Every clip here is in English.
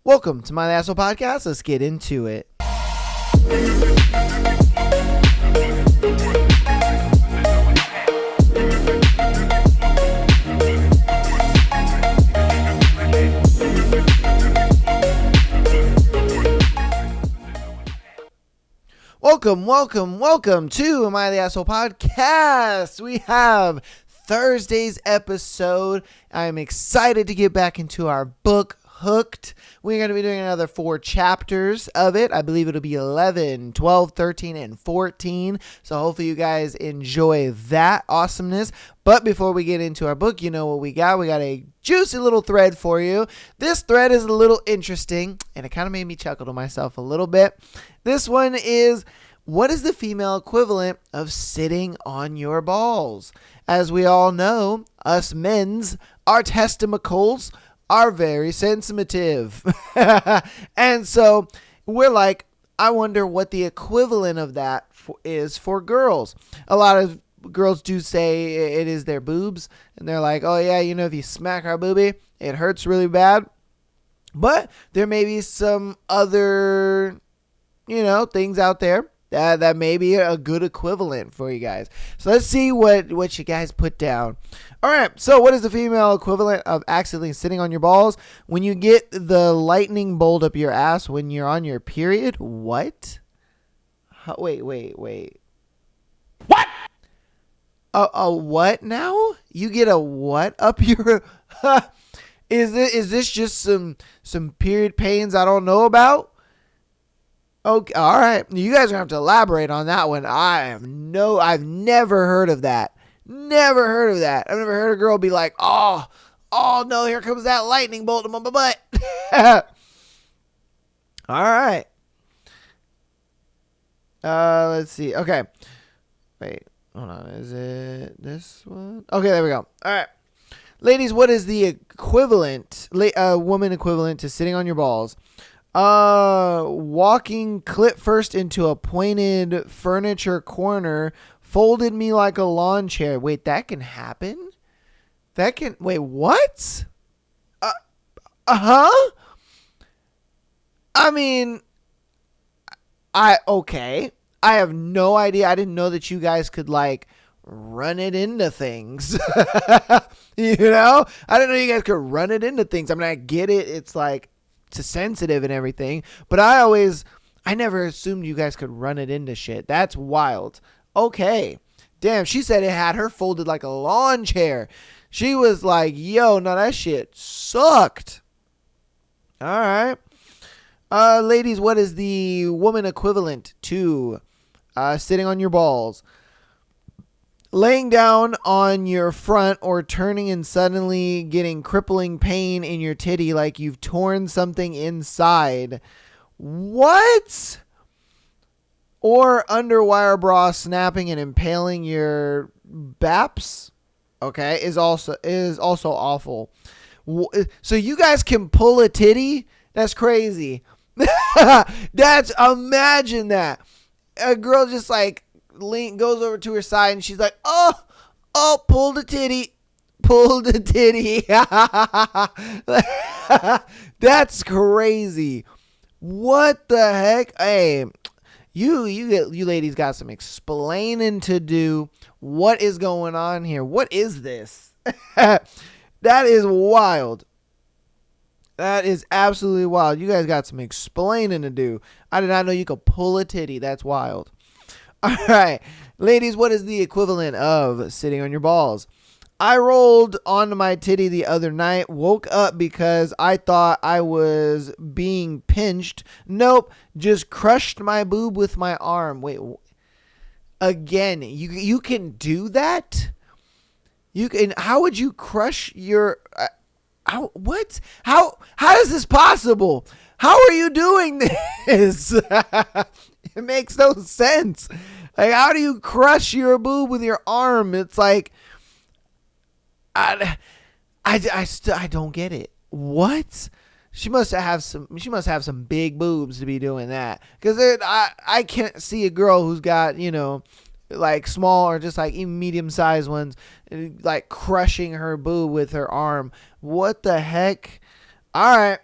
Welcome to My Asshole Podcast. Let's get into it. Welcome to My Asshole Podcast. We have Thursday's episode. I'm excited to get back into our book, Hooked. We're going to be doing another 4 chapters of it. I believe it'll be 11, 12, 13, and 14. So hopefully you guys enjoy that awesomeness. But before we get into our book, you know what we got? We got a juicy little thread for you. This thread is a little interesting, and it kind of made me chuckle to myself a little bit. This one is, what is the female equivalent of sitting on your balls? As we all know, us men's, our testicles are very sensitive. And so we're like, I wonder what the equivalent of that is for girls. A lot of girls do say it is their boobs. And they're like, oh yeah, if you smack our boobie, it hurts really bad. But there may be some other, things out there that may be a good equivalent for you guys. So let's see what you guys put down. All right, so what is the female equivalent of accidentally sitting on your balls? When you get the lightning bolt up your ass when you're on your period? What? Wait. What? A what now? You get a what up your... Is this just some period pains I don't know about? Okay, all right. You guys are going to have to elaborate on that one. I've never heard of that. Never heard of that. I've never heard a girl be like, oh no, here comes that lightning bolt in my butt. All right. Let's see. Okay. Wait, hold on. Is it this one? Okay, there we go. All right. Ladies, what is the equivalent, woman equivalent to sitting on your balls? Walking clit first into a pointed furniture corner, folded me like a lawn chair. Wait, that can happen? Wait, what? I mean, okay. I have no idea. I didn't know that you guys could run it into things. I didn't know you guys could run it into things. I mean, I get it. It's sensitive and everything, but I never assumed you guys could run it into shit. That's wild. Okay. Damn, she said it had her folded like a lawn chair. She was like, yo, no, that shit sucked. All right. Ladies, what is the woman equivalent to sitting on your balls? Laying down on your front or turning and suddenly getting crippling pain in your titty like you've torn something inside. What? Or underwire bra snapping and impaling your baps. Okay, is also awful. So you guys can pull a titty? That's crazy. Imagine that. A girl just goes over to her side and she's like, oh, pull the titty. That's crazy. What the heck? Hey, you ladies got some explaining to do. What is going on here? What is this? That is wild. That is absolutely wild. You guys got some explaining to do. I did not know you could pull a titty. That's wild. All right. Ladies, what is the equivalent of sitting on your balls? I rolled onto my titty the other night, woke up because I thought I was being pinched. Nope, just crushed my boob with my arm. Wait, again, you can do that? You can. How would you crush your... what? How is this possible? How are you doing this? It makes no sense. How do you crush your boob with your arm? It's like... I don't get it. What? She must have some big boobs to be doing that. Because I can't see a girl who's got, small or just even medium-sized ones, crushing her boob with her arm. What the heck? All right.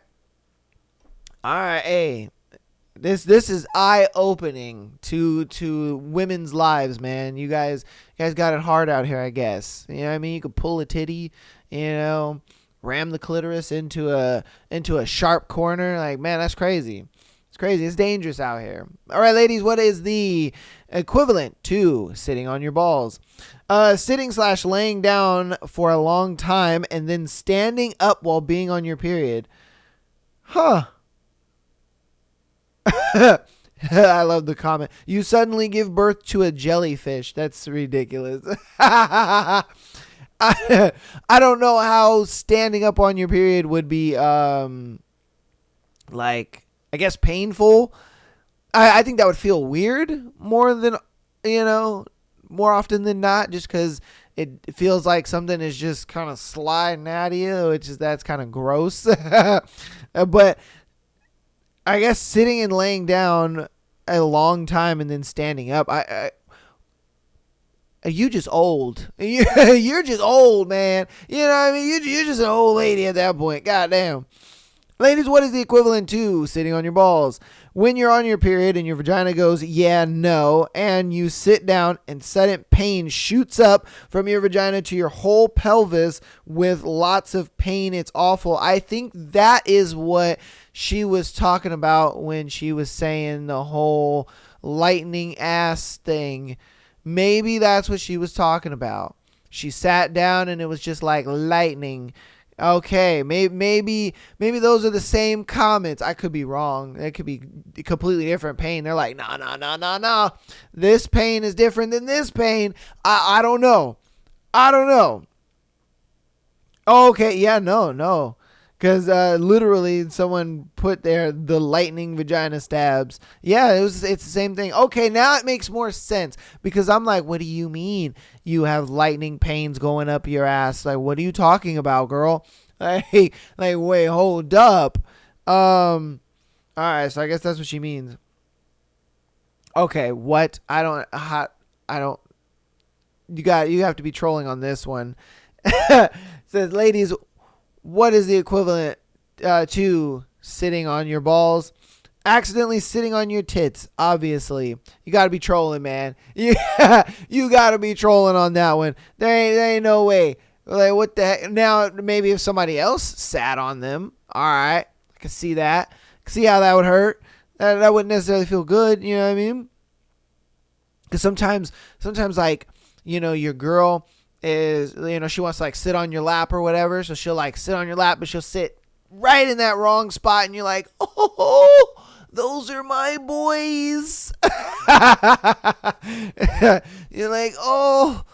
All right, hey, this is eye opening to women's lives, man. You guys got it hard out here, I guess. You know what I mean? You could pull a titty, you know, ram the clitoris into a sharp corner. Like, man, that's crazy. It's crazy. It's dangerous out here. All right, ladies, what is the equivalent to sitting on your balls? Sitting slash laying down for a long time and then standing up while being on your period. Huh. I love the comment. You suddenly give birth to a jellyfish. That's ridiculous. I don't know how standing up on your period would be like, I guess, painful. I think that would feel weird more than, more often than not, just because it feels like something is just kind of sliding at you, that's kind of gross. But I guess sitting and laying down a long time and then standing up, you just old. You're just old, man. You know what I mean? You're just an old lady at that point. Goddamn. Ladies, what is the equivalent to sitting on your balls? When you're on your period and your vagina goes, yeah, no, and you sit down and sudden pain shoots up from your vagina to your whole pelvis with lots of pain. It's awful. I think that is what she was talking about when she was saying the whole lightning ass thing. Maybe that's what she was talking about. She sat down and it was just like lightning. Okay, maybe those are the same comments. I could be wrong. It could be completely different pain. They're like, no. This pain is different than this pain. I don't know. Okay, yeah, no. Because literally someone put there the lightning vagina stabs. Yeah, it's the same thing. Okay, now it makes more sense. Because I'm like, what do you mean you have lightning pains going up your ass? Like, what are you talking about, girl? Like wait, hold up. Alright, so I guess that's what she means. Okay, what? I don't. You have to be trolling on this one. Says, ladies, what is the equivalent to sitting on your balls? Accidentally sitting on your tits, obviously. You got to be trolling, man. Yeah, you got to be trolling on that one. There ain't no way. Like, what the heck? Now, maybe if somebody else sat on them, all right, I can see that. I can see how that would hurt. That wouldn't necessarily feel good, you know what I mean? Because sometimes, like, your girl is, she wants to like sit on your lap or whatever. So she'll like sit on your lap, but she'll sit right in that wrong spot. And you're like, oh, those are my boys. You're like, oh,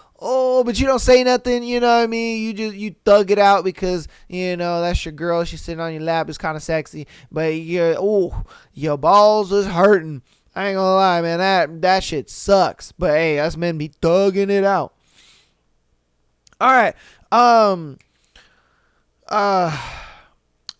but you don't say nothing. You know what I mean? You thug it out because, that's your girl. She's sitting on your lap. It's kind of sexy, but your balls is hurting. I ain't gonna lie, man. That shit sucks. But hey, us men be thugging it out. All right.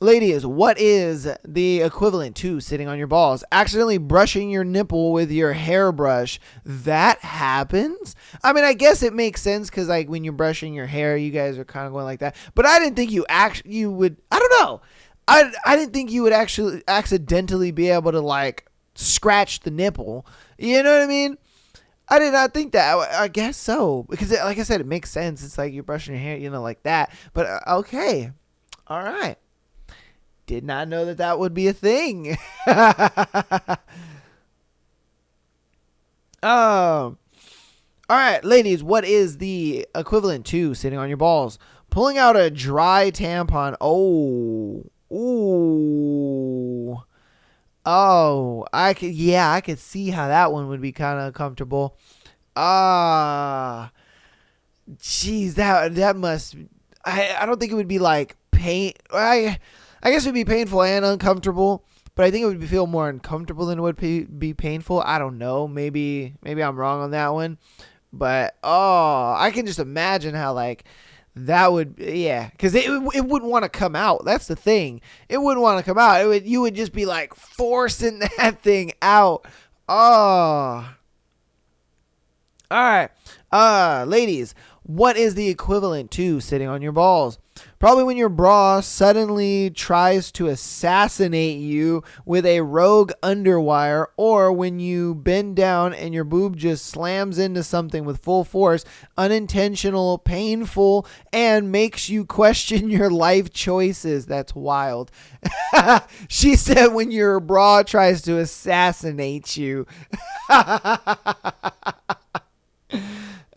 Ladies, what is the equivalent to sitting on your balls? Accidentally brushing your nipple with your hairbrush. That happens? I mean, I guess it makes sense because, like, when you're brushing your hair, you guys are kind of going like that. But I didn't think you would. I don't know. I didn't think you would actually accidentally be able to, like, scratch the nipple. You know what I mean? I did not think that. I guess so. Because, like I said, it makes sense. It's like you're brushing your hair, like that. But, okay. All right. Did not know that would be a thing. All right, ladies, what is the equivalent to sitting on your balls? Pulling out a dry tampon. I could see how that one would be kind of uncomfortable. Jeez, that must. I don't think it would be like pain. I guess it would be painful and uncomfortable, but I think it would feel more uncomfortable than it would be painful. I don't know. Maybe I'm wrong on that one, but I can just imagine how like that would, yeah, because it wouldn't want to come out. That's the thing. It wouldn't want to come out. You would just be like forcing that thing out. All right, ladies, what is the equivalent to sitting on your balls? Probably when your bra suddenly tries to assassinate you with a rogue underwire, or when you bend down and your boob just slams into something with full force, unintentional, painful, and makes you question your life choices. That's wild. She said when your bra tries to assassinate you.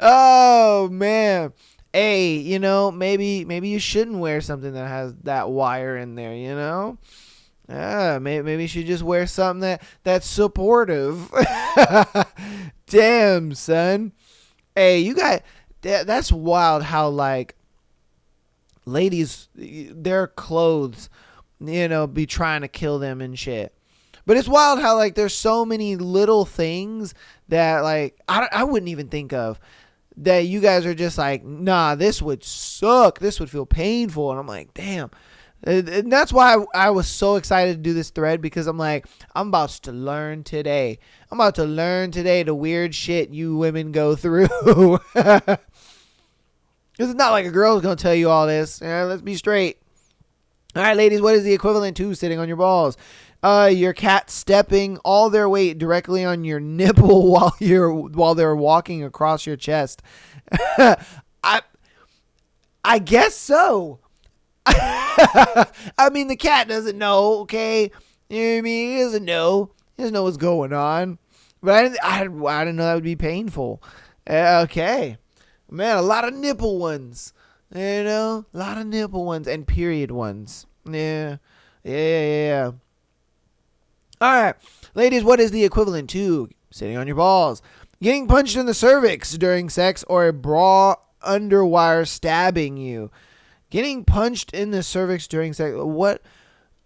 Oh, man. Hey, maybe you shouldn't wear something that has that wire in there, maybe you should just wear something that's supportive. Damn, son. Hey, that's wild how, like, ladies, their clothes, be trying to kill them and shit. But it's wild how, like, there's so many little things that, like, I wouldn't even think of, that you guys are just like, nah, this would suck. This would feel painful. And I'm like, damn. And that's why I was so excited to do this thread, because I'm like, I'm about to learn today. I'm about to learn today the weird shit you women go through. Because it's not like a girl's going to tell you all this. Let's be straight. All right, ladies, what is the equivalent to sitting on your balls? Your cat stepping all their weight directly on your nipple while they're walking across your chest. I guess so. I mean, the cat doesn't know, okay? You know what I mean? He doesn't know. He doesn't know what's going on. But I didn't know that would be painful. Okay. Man, a lot of nipple ones. A lot of nipple ones and period ones. Yeah. All right, ladies, what is the equivalent to sitting on your balls? Getting punched in the cervix during sex, or a bra underwire stabbing you. Getting punched in the cervix during sex. What?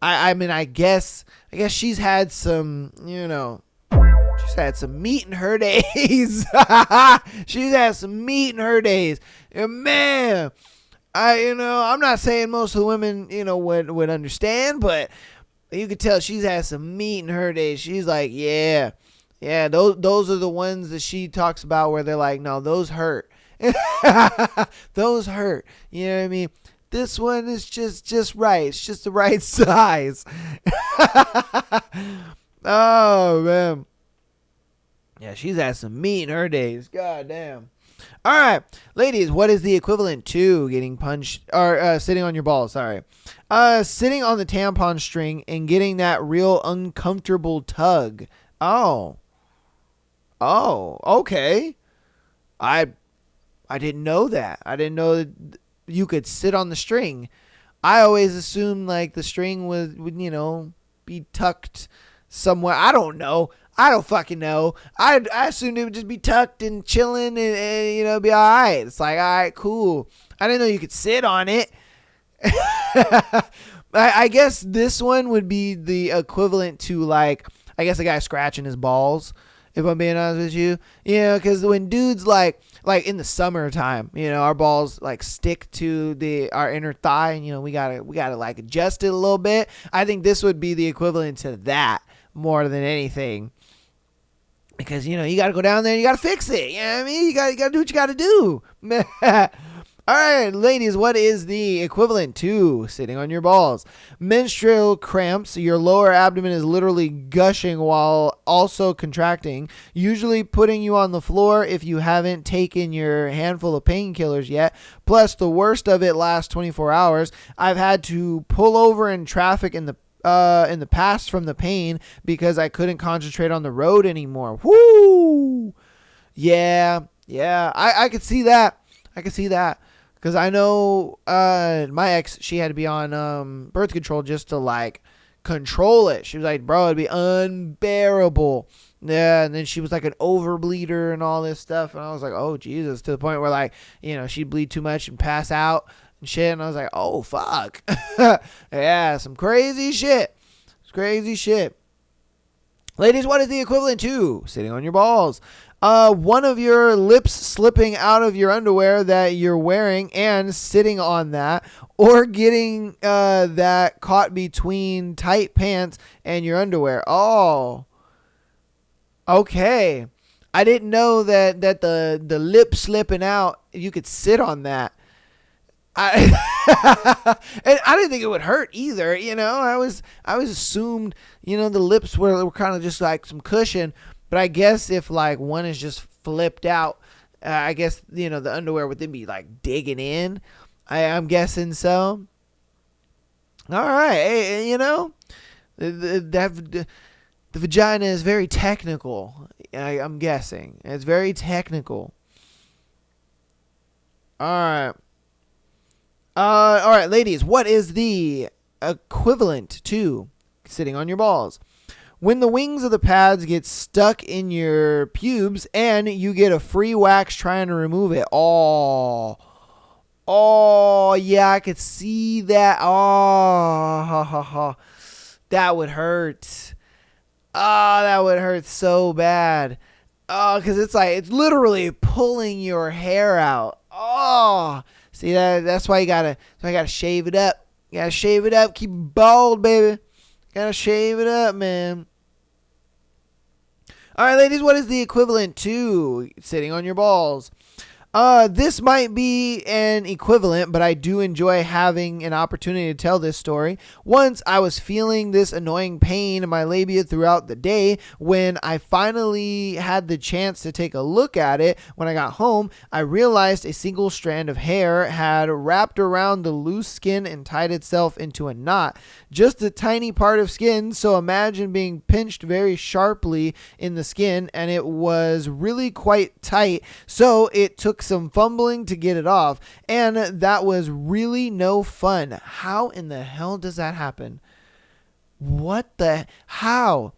I mean, I guess she's had some, she's had some meat in her days. She's had some meat in her days. And man, I'm not saying most of the women, would understand, but you could tell she's had some meat in her days. She's like, yeah, those are the ones that she talks about where they're like, no, those hurt. Those hurt. You know what I mean? This one is just right. It's just the right size. Oh, man. Yeah, she's had some meat in her days. God damn. All right, ladies, what is the equivalent to getting punched or sitting on your balls? Sorry. Sitting on the tampon string and getting that real uncomfortable tug. Oh, okay. I didn't know that. I didn't know that you could sit on the string. I always assumed like the string would be tucked somewhere. I don't know. I don't fucking know. I assumed it would just be tucked and chilling and be all right. It's like, all right, cool. I didn't know you could sit on it. I guess this one would be the equivalent to, like, I guess a guy scratching his balls, if I'm being honest with you. Because when dudes like in the summertime, our balls like stick to our inner thigh, and we gotta like adjust it a little bit. I think this would be the equivalent to that more than anything. Because, you got to go down there and you got to fix it. You know what I mean? You got to do what you got to do. All right, ladies, what is the equivalent to sitting on your balls? Menstrual cramps. Your lower abdomen is literally gushing while also contracting, usually putting you on the floor if you haven't taken your handful of painkillers yet. Plus, the worst of it lasts 24 hours. I've had to pull over in traffic in the past from the pain because I couldn't concentrate on the road anymore. Woo! Yeah. I could see that. Because I know my ex, she had to be on birth control just to, like, control it. She was like, bro, it'd be unbearable. Yeah, and then she was like an overbleeder and all this stuff. And I was like, oh, Jesus, to the point where, like, she'd bleed too much and pass out and shit. And I was like, oh, fuck. Yeah, some crazy shit. It's crazy shit. Ladies, what is the equivalent to sitting on your balls? One of your lips slipping out of your underwear that you're wearing and sitting on that, or getting that caught between tight pants and your underwear. Oh, okay. I didn't know that the lip slipping out, you could sit on that. And I didn't think it would hurt either. I was assumed, the lips were kind of just like some cushion. But I guess if like one is just flipped out, I guess, the underwear would then be like digging in. I'm guessing so. All right. Hey, the vagina is very technical. I'm guessing. It's very technical. All right. All right, ladies, what is the equivalent to sitting on your balls? When the wings of the pads get stuck in your pubes and you get a free wax trying to remove it. Oh, yeah, I could see that. Oh, that would hurt. Oh, that would hurt so bad. Oh, because it's literally pulling your hair out. Oh, see that's why you gotta shave it up. You gotta shave it up. Keep it bald, baby. Gotta shave it up, man. All right, ladies, what is the equivalent to sitting on your balls? This might be an equivalent, but I do enjoy having an opportunity to tell this story. Once I was feeling this annoying pain in my labia throughout the day. When I finally had the chance to take a look at it, when I got home, I realized a single strand of hair had wrapped around the loose skin and tied itself into a knot. Just a tiny part of skin, so imagine being pinched very sharply in the skin, and it was really quite tight, so it took some fumbling to get it off, and that was really no fun. How in the hell does that happen? How?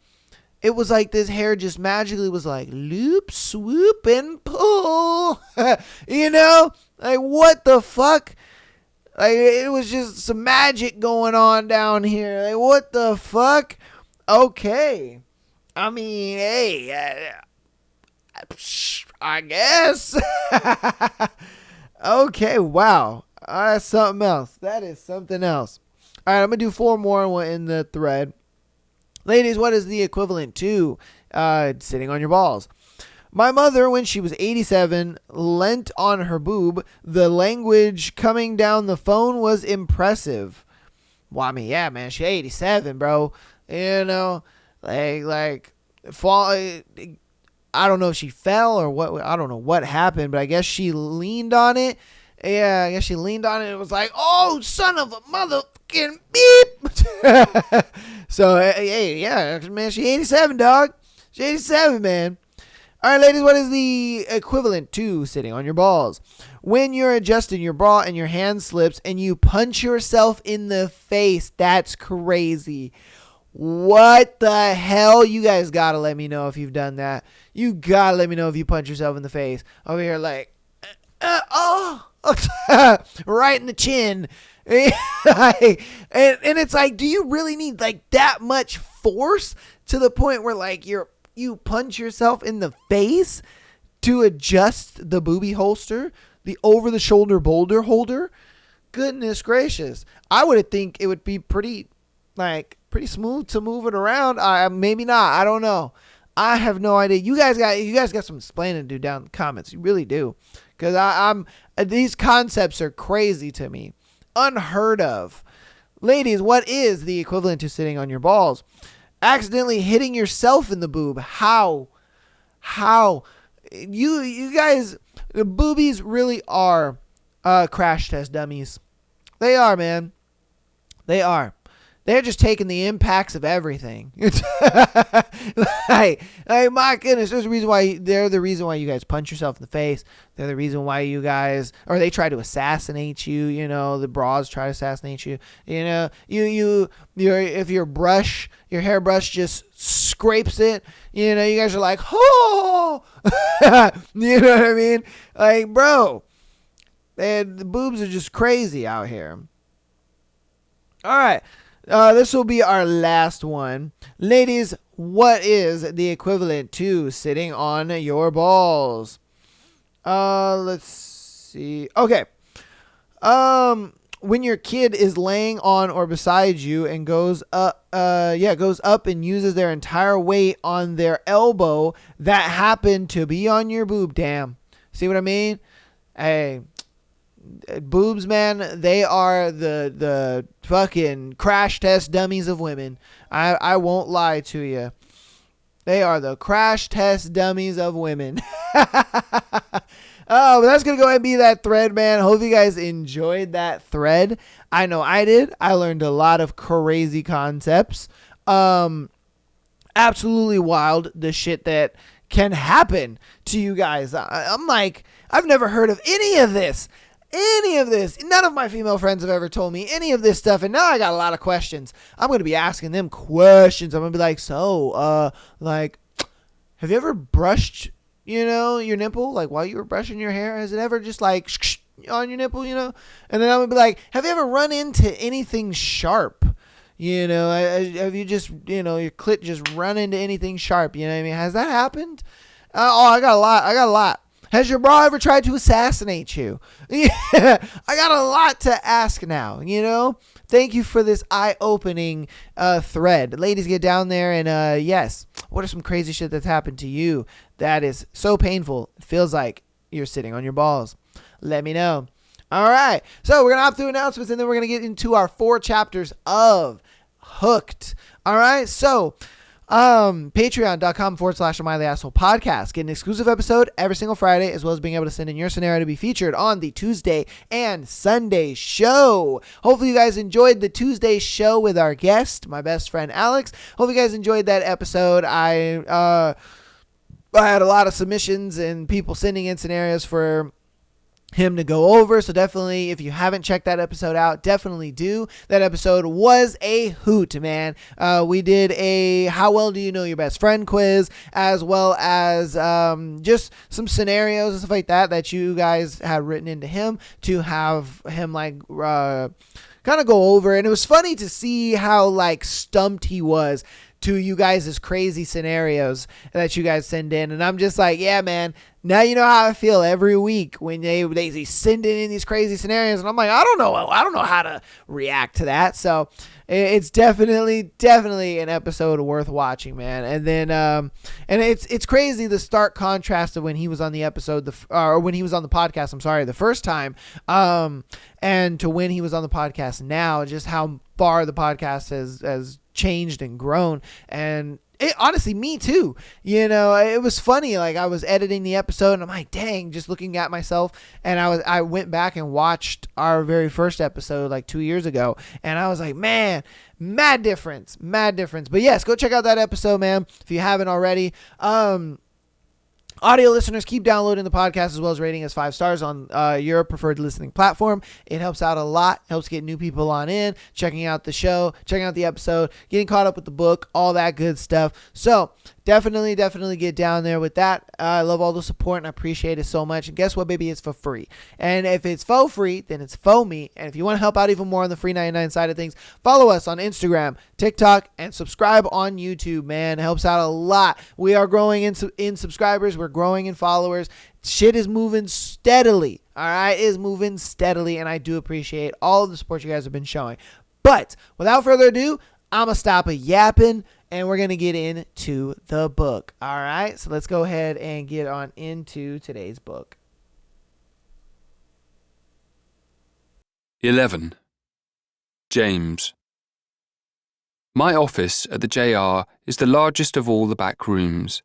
It was like this hair just magically was like loop, swoop, and pull. Like what the fuck? Like it was just some magic going on down here. Like what the fuck? Okay. I mean, hey, I guess. Okay, wow. That's something else. That is something else. All right, I'm going to do 4 more in the thread. Ladies, what is the equivalent to sitting on your balls? My mother, when she was 87, leant on her boob. The language coming down the phone was impressive. Well, I mean, yeah, man, she's 87, bro. Fall. I don't know if she fell or what. I don't know what happened, but I guess she leaned on it. Yeah, I guess she leaned on it. And it was like, oh, son of a motherfucking beep. So, hey, yeah, man, she's 87, dog. She's 87, man. All right, ladies, what is the equivalent to sitting on your balls? When you're adjusting your bra and your hand slips and you punch yourself in the face. That's crazy. What the hell? You guys gotta let me know if you've done that. You gotta let me know if you punch yourself in the face. Over here like, right in the chin. And it's like, do you really need like that much force to the point where like you punch yourself in the face to adjust the booby holster, the over the shoulder boulder holder? Goodness gracious. I would think it would be pretty smooth to move it around. Maybe not. I don't know. I have no idea. You guys got some explaining to do down in the comments. You really do. Because these concepts are crazy to me. Unheard of. Ladies, what is the equivalent to sitting on your balls? Accidentally hitting yourself in the boob. How? You guys, the boobies really are crash test dummies. They are, man. They are. They're just taking the impacts of everything. Hey, my goodness, they're the reason why you guys punch yourself in the face. They're the reason why you guys, or they try to assassinate you. The bras try to assassinate you. If your hairbrush just scrapes it, you guys are like, oh, you know what I mean? Like, bro, the boobs are just crazy out here. All right. This will be our last one. Ladies, what is the equivalent to sitting on your balls? Let's see. Okay. When your kid is laying on or beside you and goes up and uses their entire weight on their elbow that happened to be on your boob. Damn. See what I mean? Hey, boobs, man, they are the fucking crash test dummies of women. I won't lie to you. They are the crash test dummies of women. Oh, but that's going to go ahead and be that thread, man. Hope you guys enjoyed that thread. I know I did. I learned a lot of crazy concepts. Absolutely wild, the shit that can happen to you guys. I'm like, I've never heard of any of this. None of my female friends have ever told me any of this stuff, and now I got a lot of questions. I'm going to be asking them questions. I'm going to be like, like, have you ever brushed, your nipple, like, while you were brushing your hair? Has it ever just, like, on your nipple, And then I'm going to be like, have you ever run into anything sharp? Have you just, your clit just run into anything sharp? You know what I mean? Has that happened? I got a lot. Has your bra ever tried to assassinate you? Yeah, I got a lot to ask now, Thank you for this eye-opening thread. Ladies, get down there and, yes, what are some crazy shit that's happened to you that is so painful, it feels like you're sitting on your balls? Let me know. All right, so we're going to hop through announcements, and then we're going to get into our 4 chapters of Hooked. All right, so patreon.com/MileyAssholePodcast. Get an exclusive episode every single Friday, as well as being able to send in your scenario to be featured on the Tuesday and Sunday show. Hopefully you guys enjoyed the Tuesday show with our guest, my best friend Alex. Hope you guys enjoyed that episode. I had a lot of submissions and people sending in scenarios for him to go over, so definitely, if you haven't checked that episode out, definitely do. That episode was a hoot, man. We did a how well do you know your best friend quiz, as well as just some scenarios and stuff like that you guys had written into him to have him kind of go over. And it was funny to see how stumped he was to you guys' crazy scenarios that you guys send in. And I'm just like, yeah, man, now you know how I feel every week when they send in these crazy scenarios. And I'm like, I don't know how to react to that. So it's definitely an episode worth watching, man. And then, and it's crazy, the stark contrast of when he was on the episode, or when he was on the podcast, the first time, and to when he was on the podcast now, just how far the podcast has changed and grown. And it, honestly, me too. It was funny. I was editing the episode and I'm like, dang, just looking at myself. And I went back and watched our very first episode 2 years ago. And I was like, man, mad difference. But yes, go check out that episode, man, if you haven't already. Audio listeners, keep downloading the podcast as well as rating us 5 stars on your preferred listening platform. It helps out a lot. Helps get new people on in, checking out the show, checking out the episode, getting caught up with the book, all that good stuff. So definitely get down there with that. I love all the support and I appreciate it so much. And guess what, baby? It's for free. And if it's for free, then it's for me. And if you want to help out even more on the free 99 side of things, follow us on Instagram, TikTok, and subscribe on YouTube, man. It helps out a lot. We are growing in subscribers. We're growing in followers. Shit is moving steadily. All right, it is moving steadily, and I do appreciate all of the support you guys have been showing. But without further ado, I'm going to stop yapping, and we're going to get into the book. All right, so let's go ahead and get on into today's book. 11. James. My office at the JR is the largest of all the back rooms.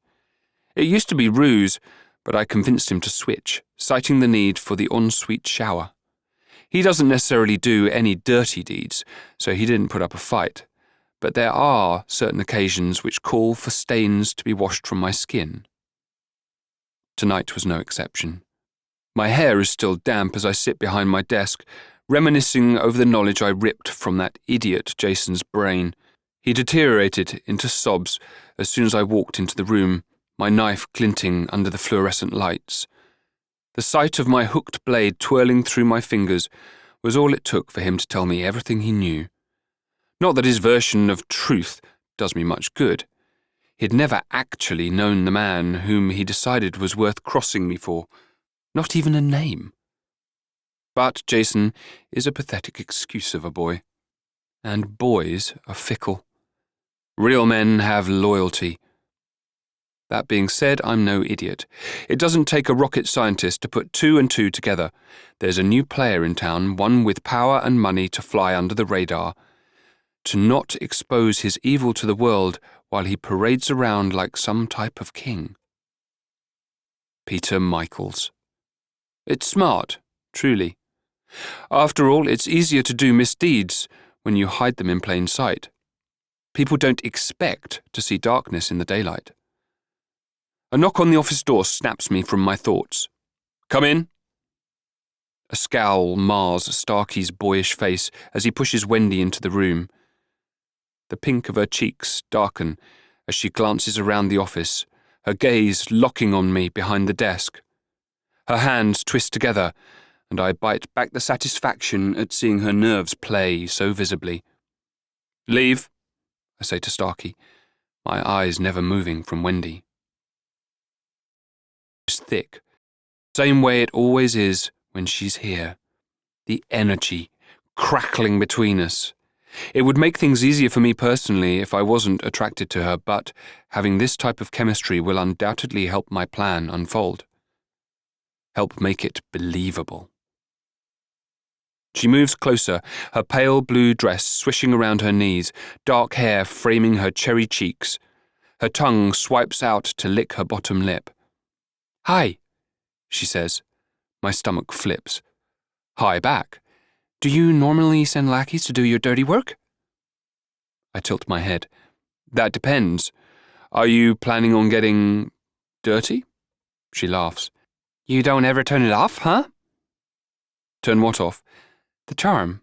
It used to be Rue's, but I convinced him to switch, citing the need for the ensuite shower. He doesn't necessarily do any dirty deeds, so he didn't put up a fight, but there are certain occasions which call for stains to be washed from my skin. Tonight was no exception. My hair is still damp as I sit behind my desk, reminiscing over the knowledge I ripped from that idiot Jason's brain. He deteriorated into sobs as soon as I walked into the room, my knife glinting under the fluorescent lights. The sight of my hooked blade twirling through my fingers was all it took for him to tell me everything he knew. Not that his version of truth does me much good. He'd never actually known the man whom he decided was worth crossing me for, not even a name. But Jason is a pathetic excuse of a boy. And boys are fickle. Real men have loyalty. That being said, I'm no idiot. It doesn't take a rocket scientist to put 2 and 2 together. There's a new player in town, one with power and money to fly under the radar, to not expose his evil to the world while he parades around like some type of king. Peter Michaels. It's smart, truly. After all, it's easier to do misdeeds when you hide them in plain sight. People don't expect to see darkness in the daylight. A knock on the office door snaps me from my thoughts. Come in. A scowl mars Starkey's boyish face as he pushes Wendy into the room. The pink of her cheeks darken as she glances around the office, her gaze locking on me behind the desk. Her hands twist together, and I bite back the satisfaction at seeing her nerves play so visibly. Leave, I say to Starkey, my eyes never moving from Wendy. It's thick, same way it always is when she's here. The energy crackling between us. It would make things easier for me personally if I wasn't attracted to her, but having this type of chemistry will undoubtedly help my plan unfold. Help make it believable. She moves closer, her pale blue dress swishing around her knees, dark hair framing her cherry cheeks. Her tongue swipes out to lick her bottom lip. Hi, she says. My stomach flips. Hi back. Do you normally send lackeys to do your dirty work? I tilt my head. That depends. Are you planning on getting dirty? She laughs. You don't ever turn it off, huh? Turn what off? The charm.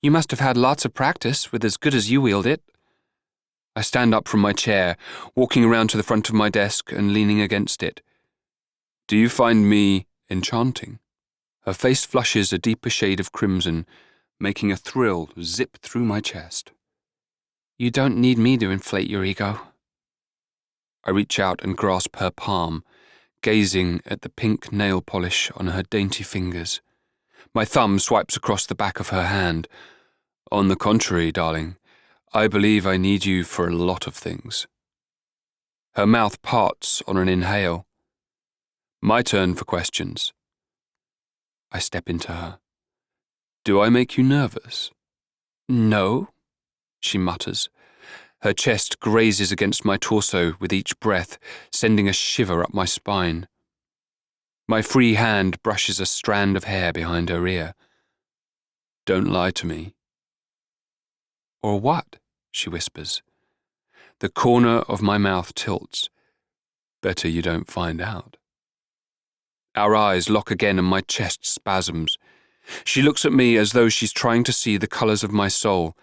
You must have had lots of practice with as good as you wield it. I stand up from my chair, walking around to the front of my desk and leaning against it. Do you find me enchanting? Her face flushes a deeper shade of crimson, making a thrill zip through my chest. You don't need me to inflate your ego. I reach out and grasp her palm, gazing at the pink nail polish on her dainty fingers. My thumb swipes across the back of her hand. On the contrary, darling, I believe I need you for a lot of things. Her mouth parts on an inhale. My turn for questions. I step into her. Do I make you nervous? No, she mutters. Her chest grazes against my torso with each breath, sending a shiver up my spine. My free hand brushes a strand of hair behind her ear. Don't lie to me. Or what? She whispers. The corner of my mouth tilts. Better you don't find out. Our eyes lock again and my chest spasms. She looks at me as though she's trying to see the colours of my soul,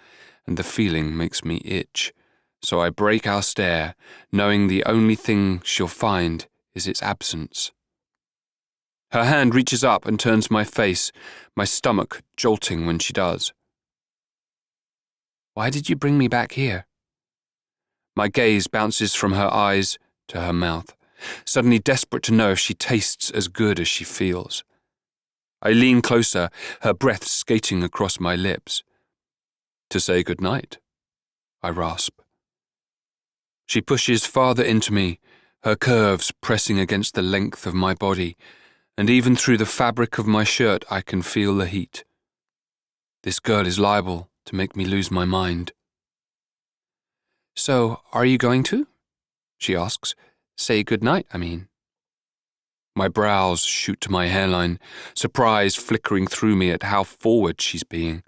and the feeling makes me itch. So I break our stare, knowing the only thing she'll find is its absence. Her hand reaches up and turns my face, my stomach jolting when she does. Why did you bring me back here? My gaze bounces from her eyes to her mouth, suddenly desperate to know if she tastes as good as she feels. I lean closer, her breath skating across my lips. To say good night, I rasp. She pushes farther into me, her curves pressing against the length of my body, and even through the fabric of my shirt I can feel the heat. This girl is liable to make me lose my mind. So, are you going to? She asks. Say good night, I mean. My brows shoot to my hairline, surprise flickering through me at how forward she's being.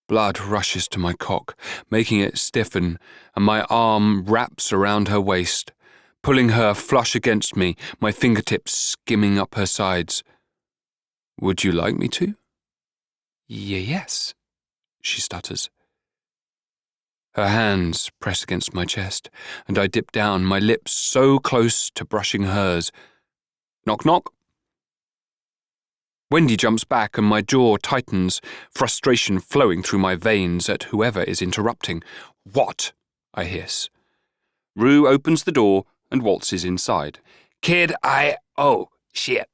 Blood rushes to my cock, making it stiffen, and my arm wraps around her waist, pulling her flush against me, my fingertips skimming up her sides. Would you like me to? Yes, she stutters. Her hands press against my chest, and I dip down, my lips so close to brushing hers. Knock, knock. Wendy jumps back and my jaw tightens, frustration flowing through my veins at whoever is interrupting. What? I hiss. Rue opens the door and waltzes inside. Kid, oh, shit.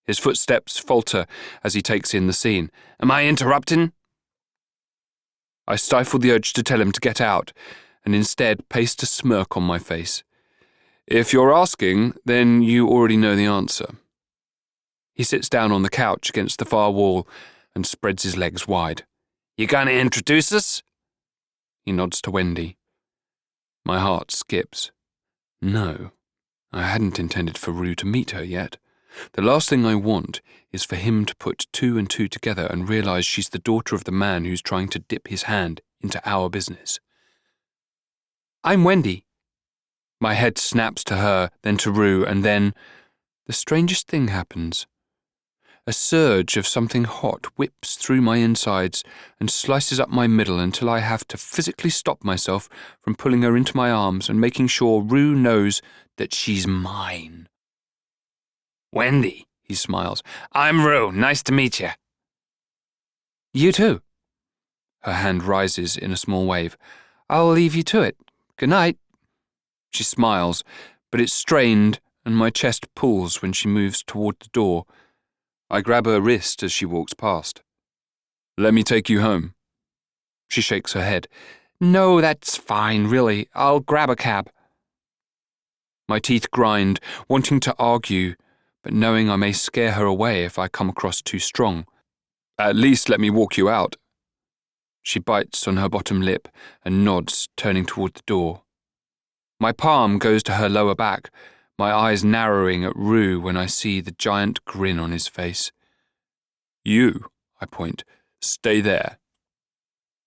His footsteps falter as he takes in the scene. Am I interrupting? I stifle the urge to tell him to get out, and instead paste a smirk on my face. If you're asking, then you already know the answer. He sits down on the couch against the far wall and spreads his legs wide. You gonna introduce us? He nods to Wendy. My heart skips. No, I hadn't intended for Rue to meet her yet. The last thing I want is for him to put two and two together and realize she's the daughter of the man who's trying to dip his hand into our business. I'm Wendy. My head snaps to her, then to Rue, and then the strangest thing happens. A surge of something hot whips through my insides and slices up my middle until I have to physically stop myself from pulling her into my arms and making sure Rue knows that she's mine. Wendy, he smiles. I'm Rue. Nice to meet you. You too. Her hand rises in a small wave. I'll leave you to it. Good night. She smiles, but it's strained and my chest pulls when she moves toward the door. I grab her wrist as she walks past. Let me take you home. She shakes her head. No, that's fine, really. I'll grab a cab. My teeth grind, wanting to argue, but knowing I may scare her away if I come across too strong. At least let me walk you out. She bites on her bottom lip and nods, turning toward the door. My palm goes to her lower back, my eyes narrowing at Rue when I see the giant grin on his face. You, I point, stay there.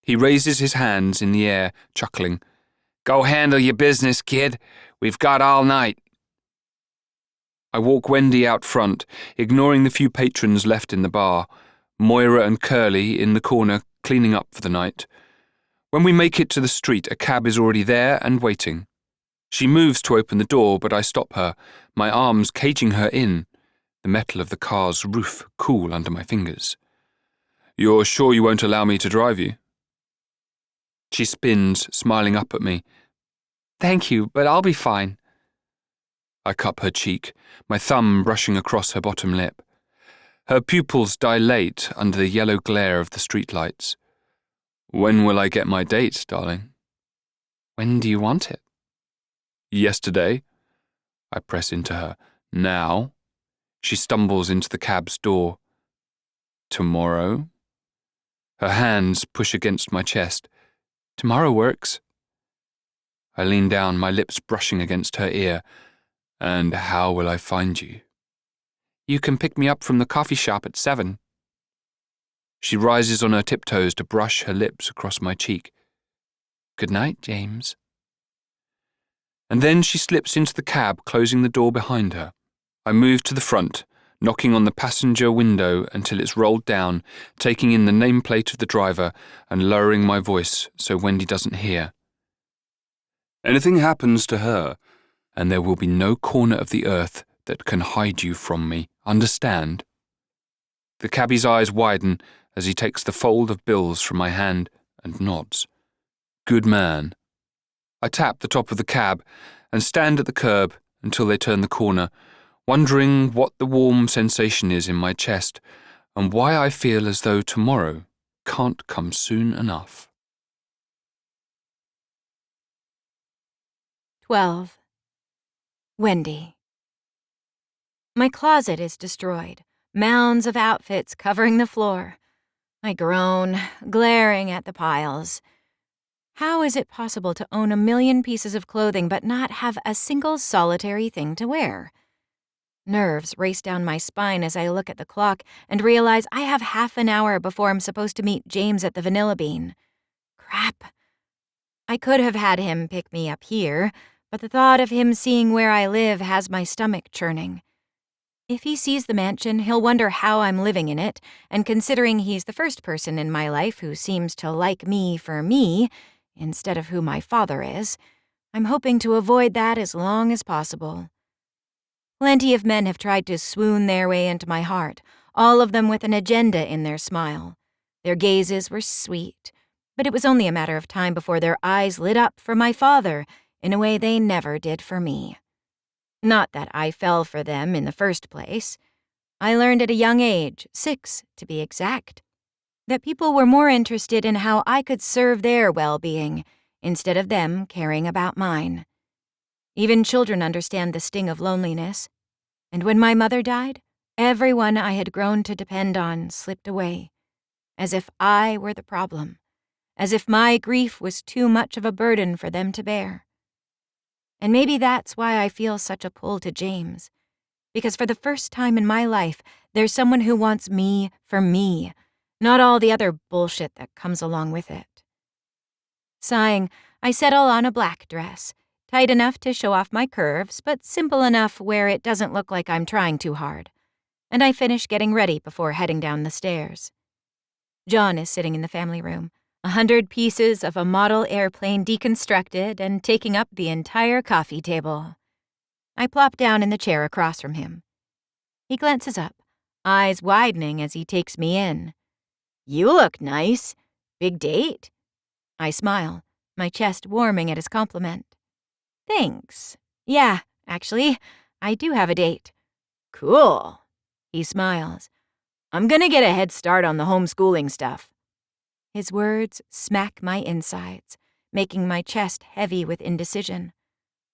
He raises his hands in the air, chuckling. Go handle your business, kid. We've got all night. I walk Wendy out front, ignoring the few patrons left in the bar, Moira and Curly in the corner cleaning up for the night. When we make it to the street, a cab is already there and waiting. She moves to open the door, but I stop her, my arms caging her in, the metal of the car's roof cool under my fingers. You're sure you won't allow me to drive you? She spins, smiling up at me. Thank you, but I'll be fine. I cup her cheek, my thumb brushing across her bottom lip. Her pupils dilate under the yellow glare of the streetlights. When will I get my date, darling? When do you want it? Yesterday. I press into her. Now. She stumbles into the cab's door. Tomorrow. Her hands push against my chest. Tomorrow works. I lean down, my lips brushing against her ear. And how will I find you? You can pick me up from the coffee shop at 7. She rises on her tiptoes to brush her lips across my cheek. Good night, James. And then she slips into the cab, closing the door behind her. I move to the front, knocking on the passenger window until it's rolled down, taking in the nameplate of the driver and lowering my voice so Wendy doesn't hear. Anything happens to her, and there will be no corner of the earth that can hide you from me, understand? The cabbie's eyes widen as he takes the fold of bills from my hand and nods. Good man. I tap the top of the cab and stand at the curb until they turn the corner, wondering what the warm sensation is in my chest and why I feel as though tomorrow can't come soon enough. 12. Wendy. My closet is destroyed, mounds of outfits covering the floor. I groan, glaring at the piles. How is it possible to own 1,000,000 pieces of clothing but not have a single solitary thing to wear? Nerves race down my spine as I look at the clock and realize I have half an hour before I'm supposed to meet James at the Vanilla Bean. Crap. I could have had him pick me up here, but the thought of him seeing where I live has my stomach churning. If he sees the mansion, he'll wonder how I'm living in it, and considering he's the first person in my life who seems to like me for me, instead of who my father is, I'm hoping to avoid that as long as possible. Plenty of men have tried to swoon their way into my heart, all of them with an agenda in their smile. Their gazes were sweet, but it was only a matter of time before their eyes lit up for my father in a way they never did for me. Not that I fell for them in the first place. I learned at a young age, 6 to be exact, that people were more interested in how I could serve their well-being instead of them caring about mine. Even children understand the sting of loneliness. And when my mother died, everyone I had grown to depend on slipped away, as if I were the problem, as if my grief was too much of a burden for them to bear. And maybe that's why I feel such a pull to James, because for the first time in my life, there's someone who wants me for me, not all the other bullshit that comes along with it. Sighing, I settle on a black dress, tight enough to show off my curves, but simple enough where it doesn't look like I'm trying too hard. And I finish getting ready before heading down the stairs. John is sitting in the family room, 100 pieces of a model airplane deconstructed and taking up the entire coffee table. I plop down in the chair across from him. He glances up, eyes widening as he takes me in. "You look nice. Big date?" I smile, my chest warming at his compliment. "Thanks. Yeah, actually, I do have a date." "Cool." He smiles. "I'm gonna get a head start on the homeschooling stuff." His words smack my insides, making my chest heavy with indecision.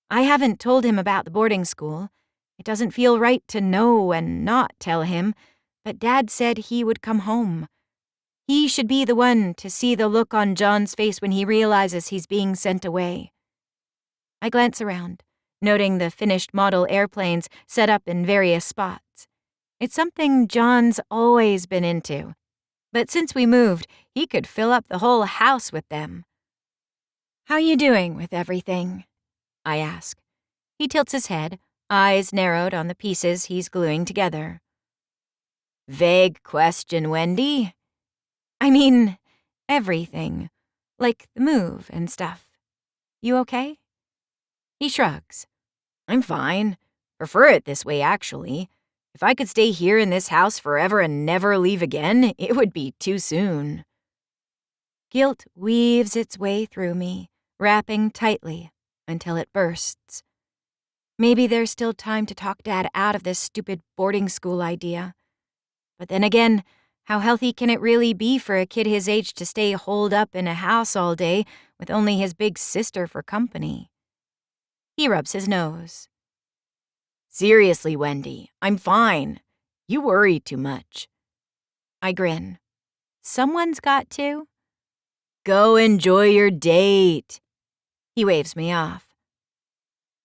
I haven't told him about the boarding school. It doesn't feel right to know and not tell him, but Dad said he would come home. He should be the one to see the look on John's face when he realizes he's being sent away. I glance around, noting the finished model airplanes set up in various spots. It's something John's always been into, but since we moved, he could fill up the whole house with them. "How you doing with everything?" I ask. He tilts his head, eyes narrowed on the pieces he's gluing together. "Vague question, Wendy." "I mean, everything. Like the move and stuff. You okay?" He shrugs. "I'm fine. Prefer it this way, actually. If I could stay here in this house forever and never leave again, it would be too soon." Guilt weaves its way through me, wrapping tightly until it bursts. Maybe there's still time to talk Dad out of this stupid boarding school idea. But then again, how healthy can it really be for a kid his age to stay holed up in a house all day with only his big sister for company? He rubs his nose. "Seriously, Wendy, I'm fine. You worry too much." I grin. Someone's got to. "Go enjoy your date." He waves me off.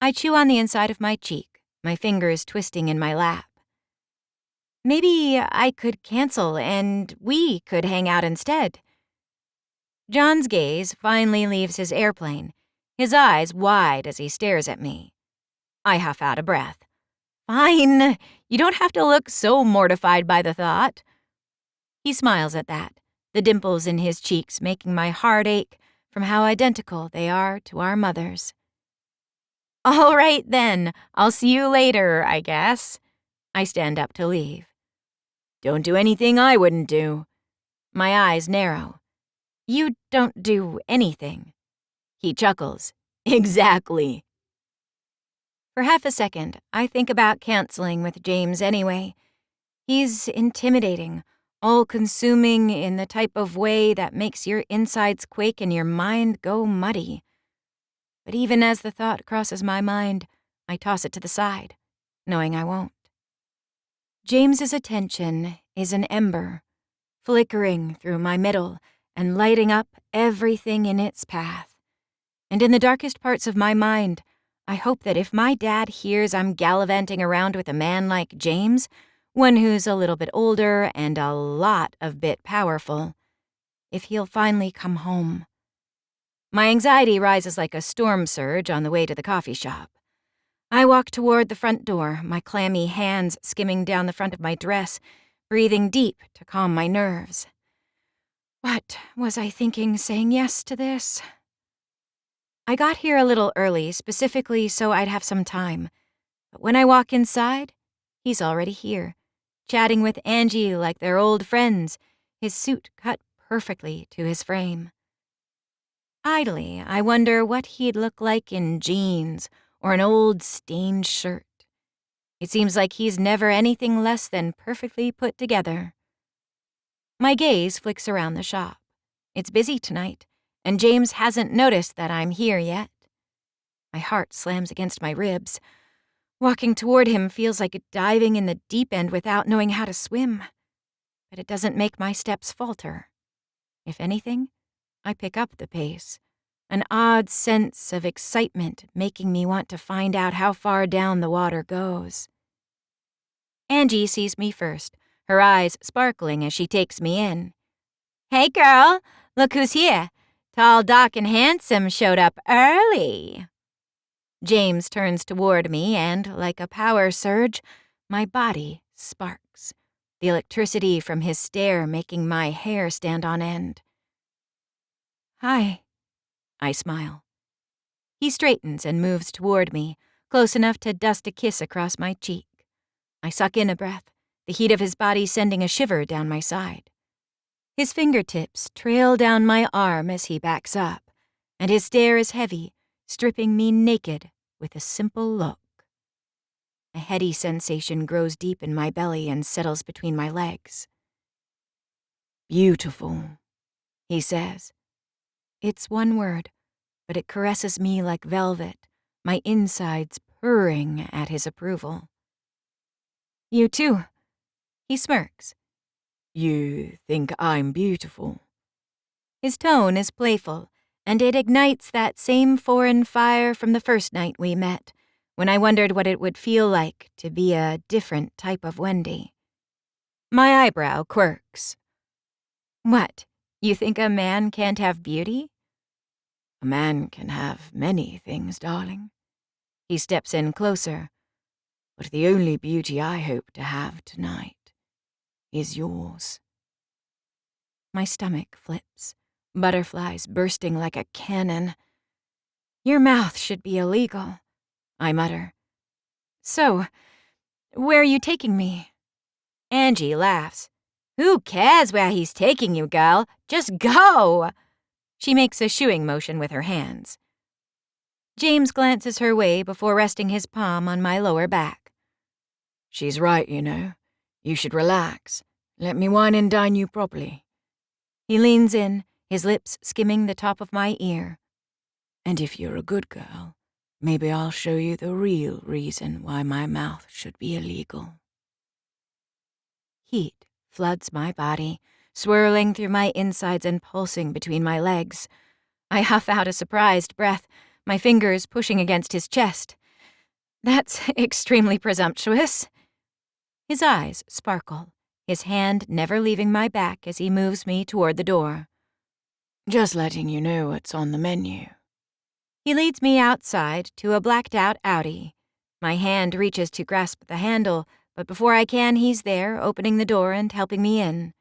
I chew on the inside of my cheek, my fingers twisting in my lap. Maybe I could cancel and we could hang out instead. John's gaze finally leaves his airplane, his eyes wide as he stares at me. I huff out a breath. "Fine, you don't have to look so mortified by the thought." He smiles at that, the dimples in his cheeks making my heart ache from how identical they are to our mothers. "All right then, I'll see you later, I guess." I stand up to leave. "Don't do anything I wouldn't do." My eyes narrow. "You don't do anything." He chuckles. "Exactly." For half a second, I think about canceling with James anyway. He's intimidating, all-consuming in the type of way that makes your insides quake and your mind go muddy. But even as the thought crosses my mind, I toss it to the side, knowing I won't. James's attention is an ember, flickering through my middle and lighting up everything in its path. And in the darkest parts of my mind, I hope that if my dad hears I'm gallivanting around with a man like James, one who's a little bit older and a lot of bit powerful, if he'll finally come home. My anxiety rises like a storm surge on the way to the coffee shop. I walk toward the front door, my clammy hands skimming down the front of my dress, breathing deep to calm my nerves. What was I thinking saying yes to this? I got here a little early, specifically so I'd have some time. But when I walk inside, he's already here, chatting with Angie like they're old friends, his suit cut perfectly to his frame. Idly, I wonder what he'd look like in jeans or an old stained shirt. It seems like he's never anything less than perfectly put together. My gaze flicks around the shop. It's busy tonight, and James hasn't noticed that I'm here yet. My heart slams against my ribs. Walking toward him feels like diving in the deep end without knowing how to swim. But it doesn't make my steps falter. If anything, I pick up the pace, an odd sense of excitement making me want to find out how far down the water goes. Angie sees me first, her eyes sparkling as she takes me in. "Hey, girl, look who's here. Tall, dark, and handsome showed up early." James turns toward me and, like a power surge, my body sparks, the electricity from his stare making my hair stand on end. "Hi," I smile. He straightens and moves toward me, close enough to dust a kiss across my cheek. I suck in a breath, the heat of his body sending a shiver down my side. His fingertips trail down my arm as he backs up, and his stare is heavy, stripping me naked with a simple look. A heady sensation grows deep in my belly and settles between my legs. "Beautiful," he says. It's one word, but it caresses me like velvet, my insides purring at his approval. "You too," he smirks. "You think I'm beautiful?" His tone is playful, and it ignites that same foreign fire from the first night we met, when I wondered what it would feel like to be a different type of Wendy. My eyebrow quirks. "What, you think a man can't have beauty?" "A man can have many things, darling." He steps in closer. "But the only beauty I hope to have tonight is yours." My stomach flips, butterflies bursting like a cannon. "Your mouth should be illegal," I mutter. "So, where are you taking me?" Angie laughs. "Who cares where he's taking you, girl? Just go!" She makes a shooing motion with her hands. James glances her way before resting his palm on my lower back. "She's right, you know. You should relax. Let me wine and dine you properly." He leans in, his lips skimming the top of my ear. "And if you're a good girl, maybe I'll show you the real reason why my mouth should be illegal." Heat floods my body, swirling through my insides and pulsing between my legs. I huff out a surprised breath, my fingers pushing against his chest. "That's extremely presumptuous." His eyes sparkle, his hand never leaving my back as he moves me toward the door. "Just letting you know what's on the menu." He leads me outside to a blacked-out Audi. My hand reaches to grasp the handle, but before I can, he's there, opening the door and helping me in.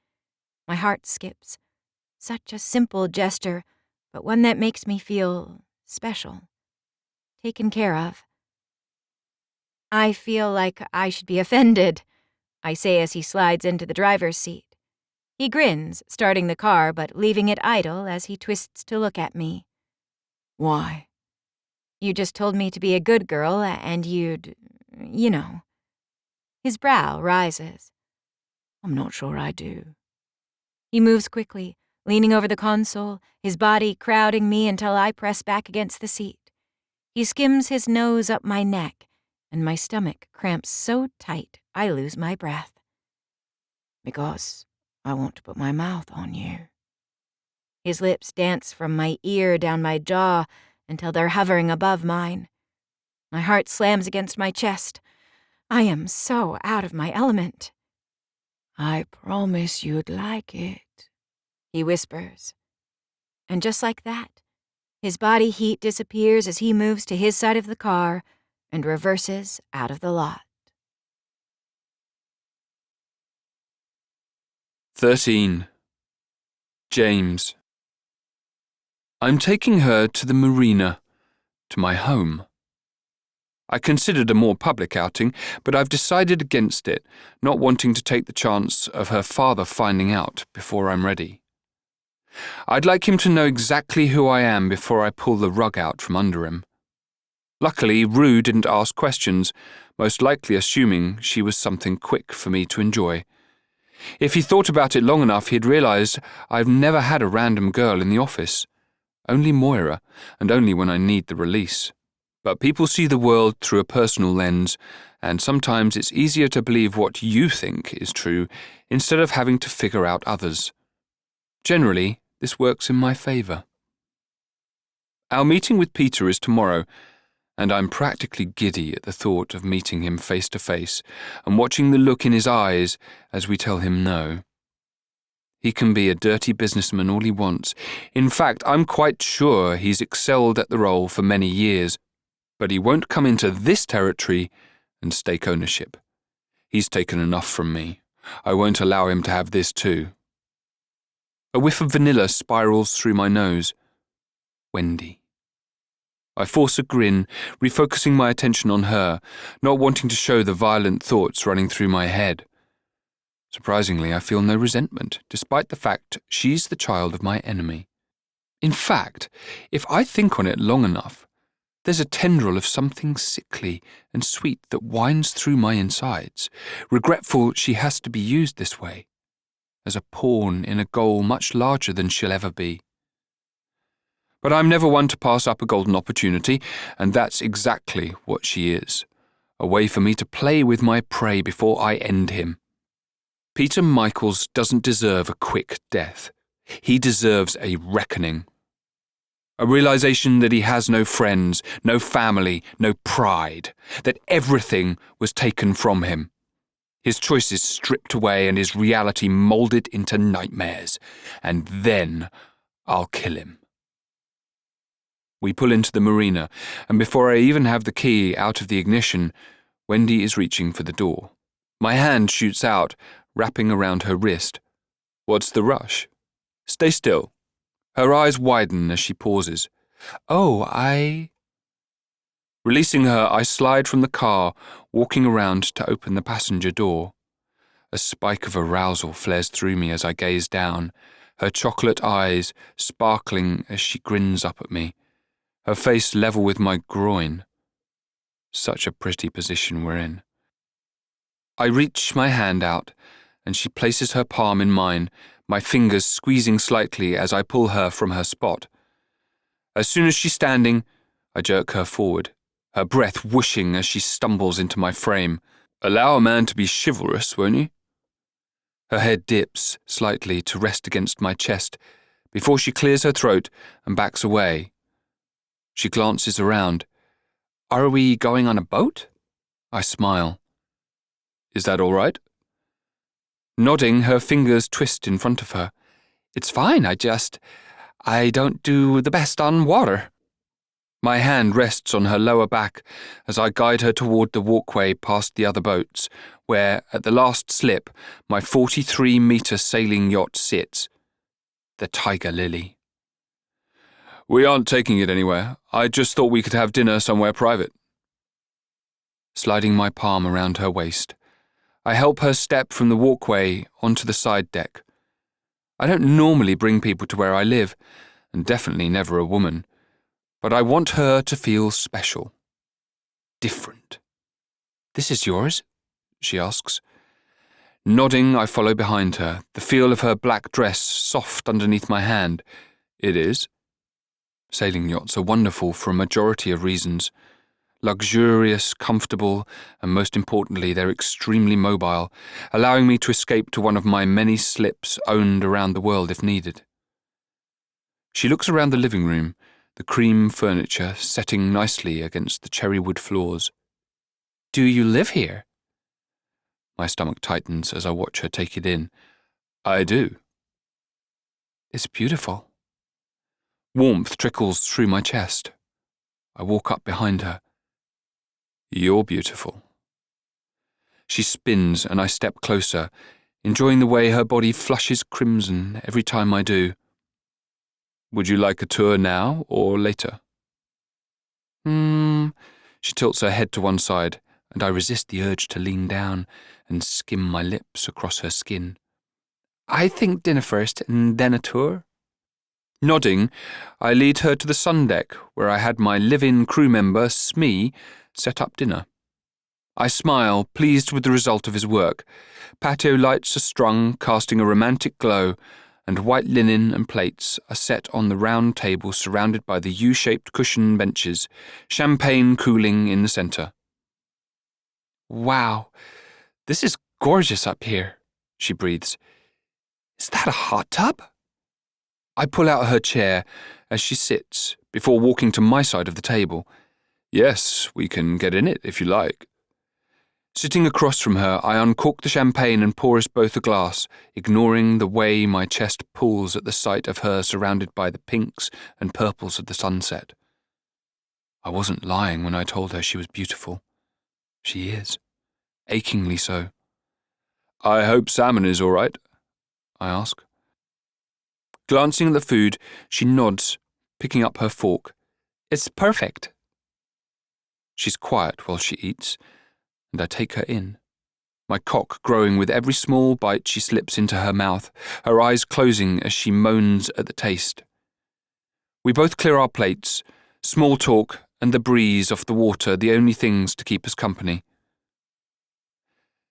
My heart skips. Such a simple gesture, but one that makes me feel special, taken care of. "I feel like I should be offended," I say as he slides into the driver's seat. He grins, starting the car but leaving it idle as he twists to look at me. "Why?" "You just told me to be a good girl and you'd, you know." His brow rises. "I'm not sure I do." He moves quickly, leaning over the console, his body crowding me until I press back against the seat. He skims his nose up my neck, and my stomach cramps so tight I lose my breath. "Because I want to put my mouth on you." His lips dance from my ear down my jaw until they're hovering above mine. My heart slams against my chest. I am so out of my element. "I promise you'd like it," he whispers. And just like that, his body heat disappears as he moves to his side of the car and reverses out of the lot. 13. James. I'm taking her to the marina, to my home. I considered a more public outing, but I've decided against it, not wanting to take the chance of her father finding out before I'm ready. I'd like him to know exactly who I am before I pull the rug out from under him. Luckily, Rue didn't ask questions, most likely assuming she was something quick for me to enjoy. If he thought about it long enough, he'd realize I've never had a random girl in the office. Only Moira, and only when I need the release. But people see the world through a personal lens, and sometimes it's easier to believe what you think is true instead of having to figure out others. Generally, this works in my favour. Our meeting with Peter is tomorrow, and I'm practically giddy at the thought of meeting him face to face and watching the look in his eyes as we tell him no. He can be a dirty businessman all he wants. In fact, I'm quite sure he's excelled at the role for many years, but he won't come into this territory and stake ownership. He's taken enough from me. I won't allow him to have this too. A whiff of vanilla spirals through my nose. Wendy. I force a grin, refocusing my attention on her, not wanting to show the violent thoughts running through my head. Surprisingly, I feel no resentment, despite the fact she's the child of my enemy. In fact, if I think on it long enough, there's a tendril of something sickly and sweet that winds through my insides, regretful she has to be used this way, as a pawn in a goal much larger than she'll ever be. But I'm never one to pass up a golden opportunity, and that's exactly what she is. A way for me to play with my prey before I end him. Peter Michaels doesn't deserve a quick death. He deserves a reckoning. A realization that he has no friends, no family, no pride, that everything was taken from him. His choices stripped away and his reality molded into nightmares. And then I'll kill him. We pull into the marina, and before I even have the key out of the ignition, Wendy is reaching for the door. My hand shoots out, wrapping around her wrist. What's the rush? Stay still. Her eyes widen as she pauses. Releasing her, I slide from the car, walking around to open the passenger door. A spike of arousal flares through me as I gaze down, her chocolate eyes sparkling as she grins up at me, her face level with my groin. Such a pretty position we're in. I reach my hand out, and she places her palm in mine, my fingers squeezing slightly as I pull her from her spot. As soon as she's standing, I jerk her forward, her breath whooshing as she stumbles into my frame. Allow a man to be chivalrous, won't you? Her head dips slightly to rest against my chest before she clears her throat and backs away. She glances around. Are we going on a boat? I smile. Is that all right? Nodding, her fingers twist in front of her. It's fine, I don't do the best on water. My hand rests on her lower back as I guide her toward the walkway past the other boats, where, at the last slip, my 43-metre sailing yacht sits. The Tiger Lily. We aren't taking it anywhere. I just thought we could have dinner somewhere private. Sliding my palm around her waist, I help her step from the walkway onto the side deck. I don't normally bring people to where I live, and definitely never a woman, but I want her to feel special. Different. This is yours? She asks. Nodding, I follow behind her, the feel of her black dress soft underneath my hand. It is. Sailing yachts are wonderful for a majority of reasons. Luxurious, comfortable, and most importantly, they're extremely mobile, allowing me to escape to one of my many slips owned around the world if needed. She looks around the living room, the cream furniture setting nicely against the cherry wood floors. Do you live here? My stomach tightens as I watch her take it in. I do. It's beautiful. Warmth trickles through my chest. I walk up behind her. You're beautiful. She spins and I step closer, enjoying the way her body flushes crimson every time I do. Would you like a tour now or later? She tilts her head to one side, and I resist the urge to lean down and skim my lips across her skin. I think dinner first and then a tour. Nodding, I lead her to the sun deck where I had my live-in crew member, Smee, set up dinner. I smile, pleased with the result of his work. Patio lights are strung, casting a romantic glow, and white linen and plates are set on the round table surrounded by the U-shaped cushion benches, champagne cooling in the centre. "Wow, this is gorgeous up here," she breathes. "Is that a hot tub?" I pull out her chair as she sits before walking to my side of the table. "Yes, we can get in it if you like." Sitting across from her, I uncork the champagne and pour us both a glass, ignoring the way my chest pulls at the sight of her surrounded by the pinks and purples of the sunset. I wasn't lying when I told her she was beautiful. She is. Achingly so. "I hope salmon is all right," I ask. Glancing at the food, she nods, picking up her fork. "It's perfect." She's quiet while she eats, and I take her in, my cock growing with every small bite she slips into her mouth, her eyes closing as she moans at the taste. We both clear our plates, small talk and the breeze off the water the only things to keep us company.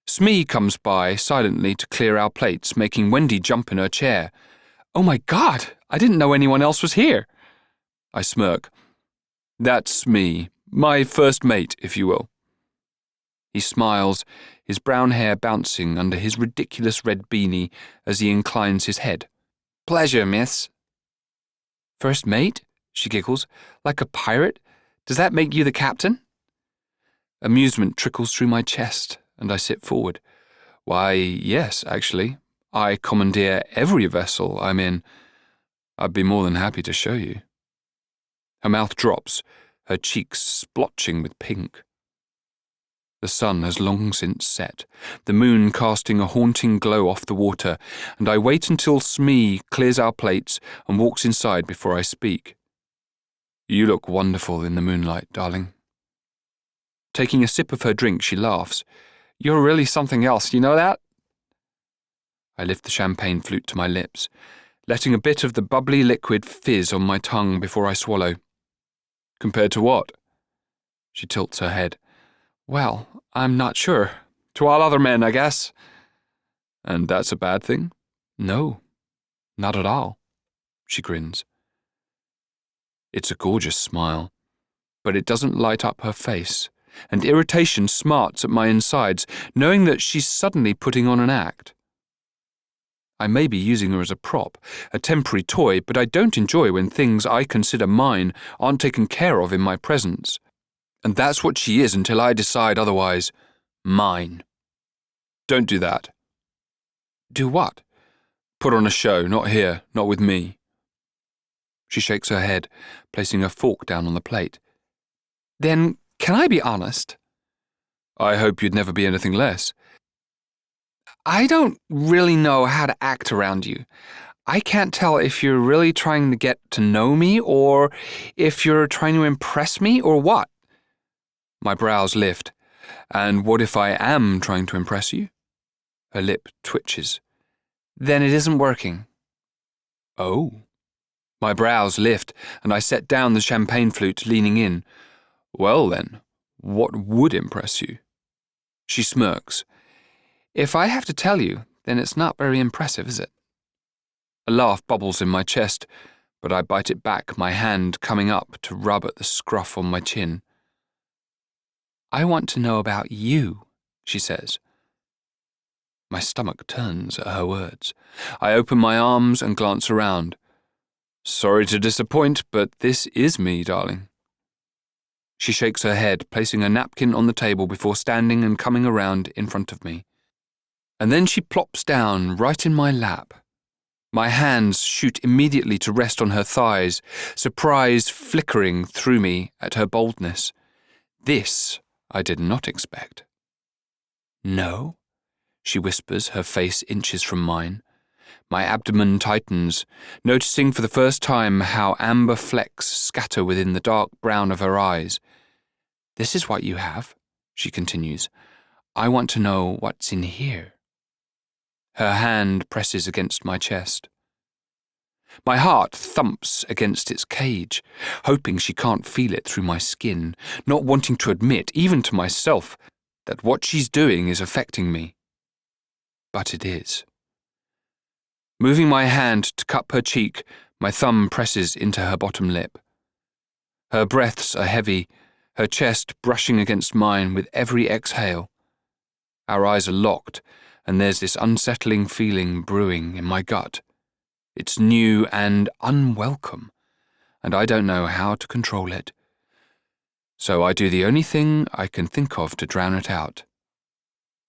Smee comes by silently to clear our plates, making Wendy jump in her chair. "Oh my God, I didn't know anyone else was here." I smirk. "That's Smee, my first mate, if you will." He smiles, his brown hair bouncing under his ridiculous red beanie as he inclines his head. "Pleasure, miss." "First mate?" she giggles. "Like a pirate? Does that make you the captain?" Amusement trickles through my chest, and I sit forward. "Why, yes, actually. I commandeer every vessel I'm in. I'd be more than happy to show you." Her mouth drops, her cheeks splotching with pink. The sun has long since set, the moon casting a haunting glow off the water, and I wait until Smee clears our plates and walks inside before I speak. "You look wonderful in the moonlight, darling." Taking a sip of her drink, she laughs. "You're really something else, you know that?" I lift the champagne flute to my lips, letting a bit of the bubbly liquid fizz on my tongue before I swallow. "Compared to what?" She tilts her head. "Well, I'm not sure. To all other men, I guess." "And that's a bad thing?" "No, not at all." She grins. It's a gorgeous smile, but it doesn't light up her face, and irritation smarts at my insides, knowing that she's suddenly putting on an act. I may be using her as a prop, a temporary toy, but I don't enjoy when things I consider mine aren't taken care of in my presence. And that's what she is until I decide otherwise. Mine. "Don't do that." "Do what?" "Put on a show, not here, not with me." She shakes her head, placing her fork down on the plate. "Then, can I be honest?" "I hope you'd never be anything less." "I don't really know how to act around you. I can't tell if you're really trying to get to know me or if you're trying to impress me or what." My brows lift. "And what if I am trying to impress you?" Her lip twitches. "Then it isn't working." "Oh." My brows lift, and I set down the champagne flute, leaning in. "Well then, what would impress you?" She smirks. "If I have to tell you, then it's not very impressive, is it?" A laugh bubbles in my chest, but I bite it back, my hand coming up to rub at the scruff on my chin. "I want to know about you," she says. My stomach turns at her words. I open my arms and glance around. "Sorry to disappoint, but this is me, darling." She shakes her head, placing a napkin on the table before standing and coming around in front of me. And then she plops down right in my lap. My hands shoot immediately to rest on her thighs, surprise flickering through me at her boldness. This I did not expect. "No?" she whispers, her face inches from mine. My abdomen tightens, noticing for the first time how amber flecks scatter within the dark brown of her eyes. "This is what you have," she continues. "I want to know what's in here." Her hand presses against my chest. My heart thumps against its cage, hoping she can't feel it through my skin, not wanting to admit, even to myself, that what she's doing is affecting me. But it is. Moving my hand to cup her cheek, my thumb presses into her bottom lip. Her breaths are heavy, her chest brushing against mine with every exhale. Our eyes are locked, and there's this unsettling feeling brewing in my gut. It's new and unwelcome, and I don't know how to control it. So I do the only thing I can think of to drown it out.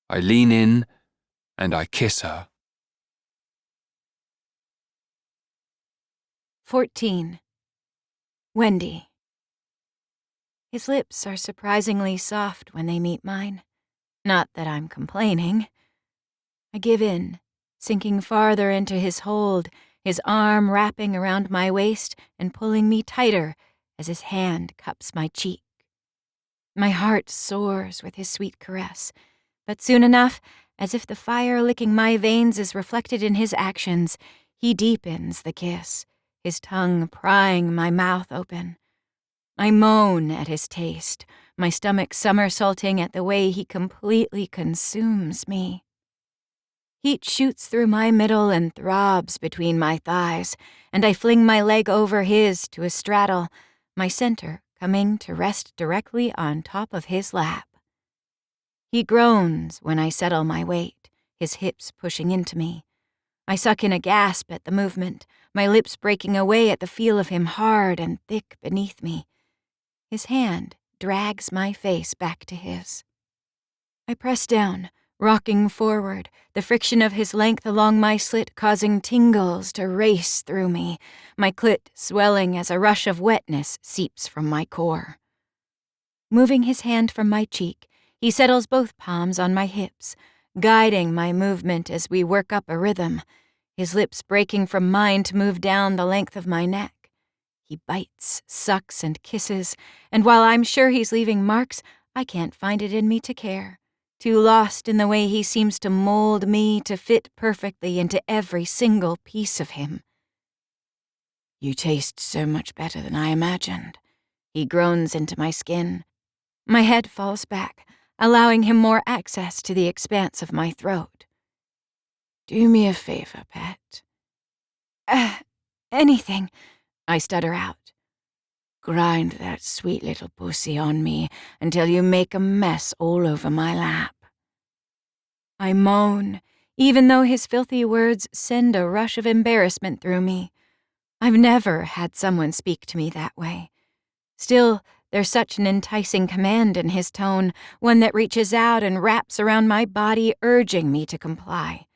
I lean in, and I kiss her. 14. Wendy. His lips are surprisingly soft when they meet mine. Not that I'm complaining. I give in, sinking farther into his hold, his arm wrapping around my waist and pulling me tighter as his hand cups my cheek. My heart soars with his sweet caress, but soon enough, as if the fire licking my veins is reflected in his actions, he deepens the kiss, his tongue prying my mouth open. I moan at his taste, my stomach somersaulting at the way he completely consumes me. Heat shoots through my middle and throbs between my thighs, and I fling my leg over his to a straddle, my center coming to rest directly on top of his lap. He groans when I settle my weight, his hips pushing into me. I suck in a gasp at the movement, my lips breaking away at the feel of him hard and thick beneath me. His hand drags my face back to his. I press down, rocking forward, the friction of his length along my slit causing tingles to race through me, my clit swelling as a rush of wetness seeps from my core. Moving his hand from my cheek, he settles both palms on my hips, guiding my movement as we work up a rhythm, his lips breaking from mine to move down the length of my neck. He bites, sucks, and kisses, and while I'm sure he's leaving marks, I can't find it in me to care, too lost in the way he seems to mold me to fit perfectly into every single piece of him. "You taste so much better than I imagined," he groans into my skin. My head falls back, allowing him more access to the expanse of my throat. "Do me a favor, pet." Anything," I stutter out. "Grind that sweet little pussy on me until you make a mess all over my lap." I moan, even though his filthy words send a rush of embarrassment through me. I've never had someone speak to me that way. Still, there's such an enticing command in his tone, one that reaches out and wraps around my body, urging me to comply.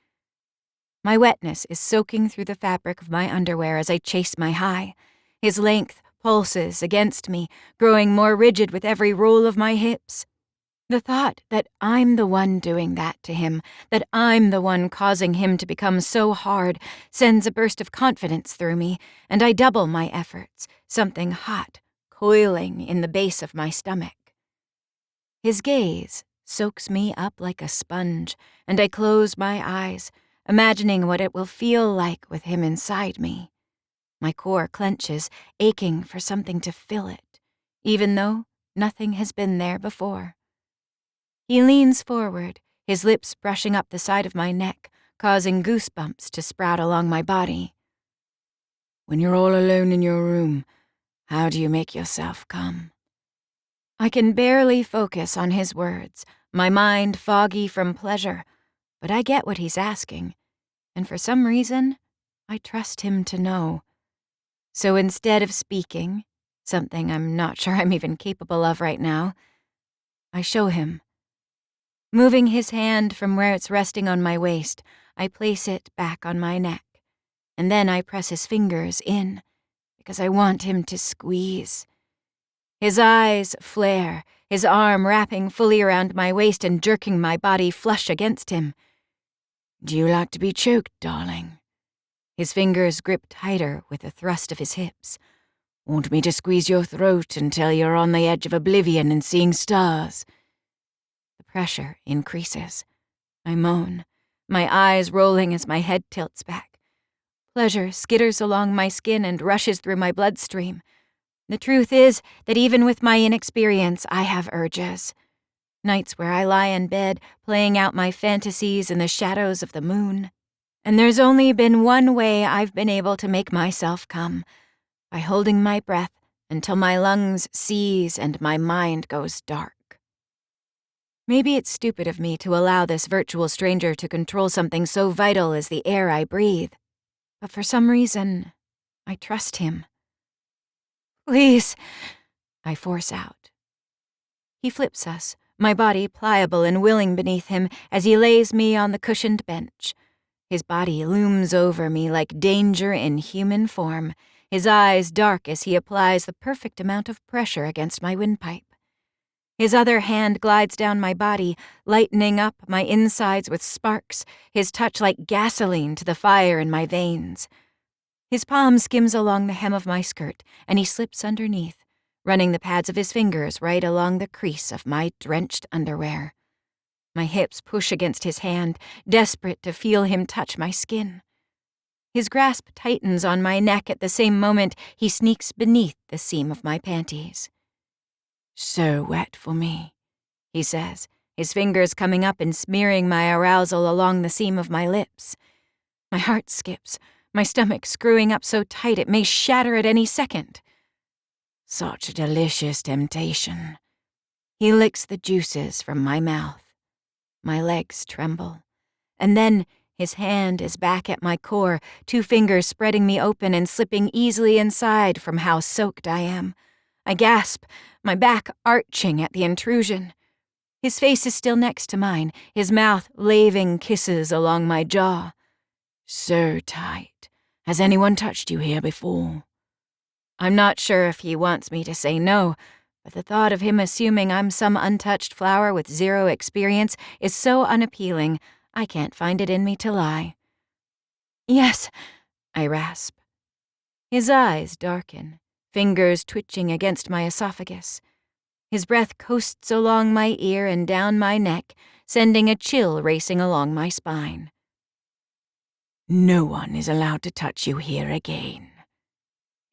My wetness is soaking through the fabric of my underwear as I chase my high. His length pulses against me, growing more rigid with every roll of my hips. The thought that I'm the one doing that to him, that I'm the one causing him to become so hard, sends a burst of confidence through me, and I double my efforts, something hot coiling in the base of my stomach. His gaze soaks me up like a sponge, and I close my eyes, imagining what it will feel like with him inside me. My core clenches, aching for something to fill it, even though nothing has been there before. He leans forward, his lips brushing up the side of my neck, causing goosebumps to sprout along my body. "When you're all alone in your room, how do you make yourself come?" I can barely focus on his words, my mind foggy from pleasure, but I get what he's asking, and for some reason, I trust him to know. So instead of speaking, something I'm not sure I'm even capable of right now, I show him. Moving his hand from where it's resting on my waist, I place it back on my neck, and then I press his fingers in, because I want him to squeeze. His eyes flare, his arm wrapping fully around my waist and jerking my body flush against him. "Do you like to be choked, darling?" His fingers grip tighter with a thrust of his hips. "Want me to squeeze your throat until you're on the edge of oblivion and seeing stars?" The pressure increases. I moan, my eyes rolling as my head tilts back. Pleasure skitters along my skin and rushes through my bloodstream. The truth is that even with my inexperience, I have urges. Nights where I lie in bed, playing out my fantasies in the shadows of the moon. And there's only been one way I've been able to make myself come, by holding my breath until my lungs seize and my mind goes dark. Maybe it's stupid of me to allow this virtual stranger to control something so vital as the air I breathe, but for some reason, I trust him. Please, I force out. He flips us, my body pliable and willing beneath him as he lays me on the cushioned bench. His body looms over me like danger in human form, his eyes dark as he applies the perfect amount of pressure against my windpipe. His other hand glides down my body, lightening up my insides with sparks, his touch like gasoline to the fire in my veins. His palm skims along the hem of my skirt, and he slips underneath, running the pads of his fingers right along the crease of my drenched underwear. My hips push against his hand, desperate to feel him touch my skin. His grasp tightens on my neck at the same moment he sneaks beneath the seam of my panties. So wet for me, he says, his fingers coming up and smearing my arousal along the seam of my lips. My heart skips, my stomach screwing up so tight it may shatter at any second. Such a delicious temptation. He licks the juices from my mouth. My legs tremble. And then his hand is back at my core, 2 fingers spreading me open and slipping easily inside from how soaked I am. I gasp, my back arching at the intrusion. His face is still next to mine, his mouth laving kisses along my jaw. So tight. Has anyone touched you here before? I'm not sure if he wants me to say no, but the thought of him assuming I'm some untouched flower with 0 experience is so unappealing, I can't find it in me to lie. Yes, I rasp. His eyes darken, fingers twitching against my esophagus. His breath coasts along my ear and down my neck, sending a chill racing along my spine. No one is allowed to touch you here again.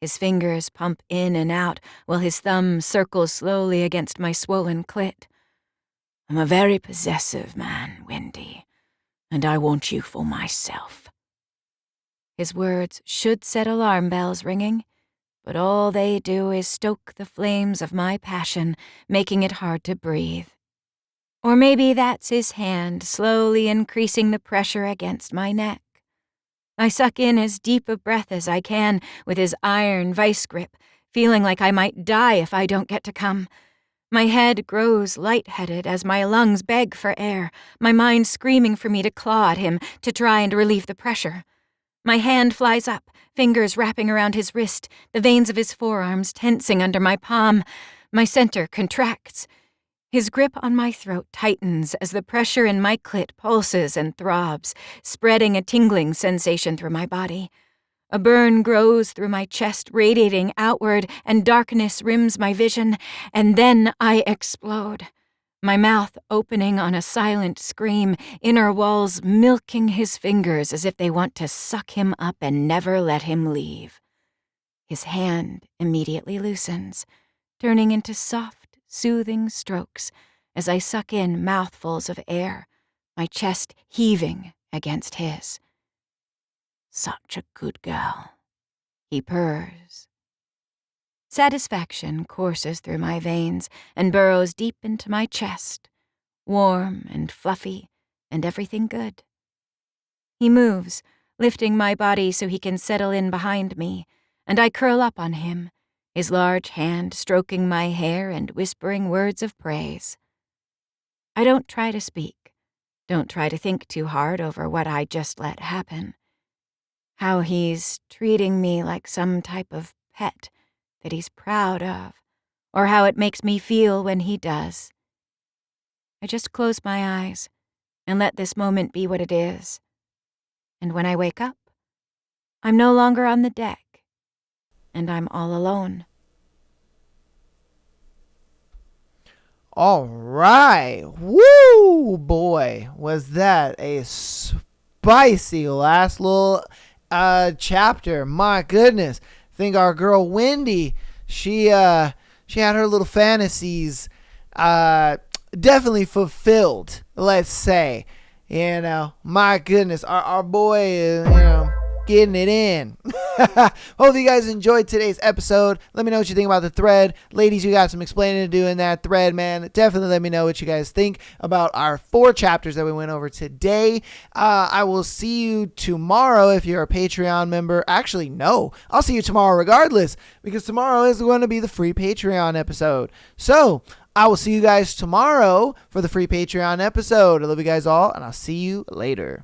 His fingers pump in and out while his thumb circles slowly against my swollen clit. I'm a very possessive man, Wendy, and I want you for myself. His words should set alarm bells ringing, but all they do is stoke the flames of my passion, making it hard to breathe. Or maybe that's his hand slowly increasing the pressure against my neck. I suck in as deep a breath as I can with his iron vice grip, feeling like I might die if I don't get to come. My head grows lightheaded as my lungs beg for air, my mind screaming for me to claw at him to try and relieve the pressure. My hand flies up, fingers wrapping around his wrist, the veins of his forearms tensing under my palm. My center contracts. His grip on my throat tightens as the pressure in my clit pulses and throbs, spreading a tingling sensation through my body. A burn grows through my chest, radiating outward, and darkness rims my vision, and then I explode. My mouth opening on a silent scream, inner walls milking his fingers as if they want to suck him up and never let him leave. His hand immediately loosens, turning into soft, soothing strokes as I suck in mouthfuls of air, my chest heaving against his. Such a good girl, he purrs. Satisfaction courses through my veins and burrows deep into my chest, warm and fluffy and everything good. He moves, lifting my body so he can settle in behind me, and I curl up on him, his large hand stroking my hair and whispering words of praise. I don't try to speak, don't try to think too hard over what I just let happen. How he's treating me like some type of pet that he's proud of, or how it makes me feel when he does. I just close my eyes and let this moment be what it is. And when I wake up, I'm no longer on the deck, and I'm all alone. All right. Woo, boy. Was that a spicy last little chapter. My goodness. I think our girl Wendy, she had her little fantasies definitely fulfilled, let's say. My goodness, our boy is, getting it in. Hope you guys enjoyed today's episode. Let me know what you think about the thread. Ladies, you got some explaining to do in that thread, man. Definitely let me know what you guys think about our 4 chapters that we went over today. I will see you tomorrow if you're a Patreon member. Actually, no. I'll see you tomorrow regardless, because tomorrow is going to be the free Patreon episode. So, I will see you guys tomorrow for the free Patreon episode. I love you guys all, and I'll see you later.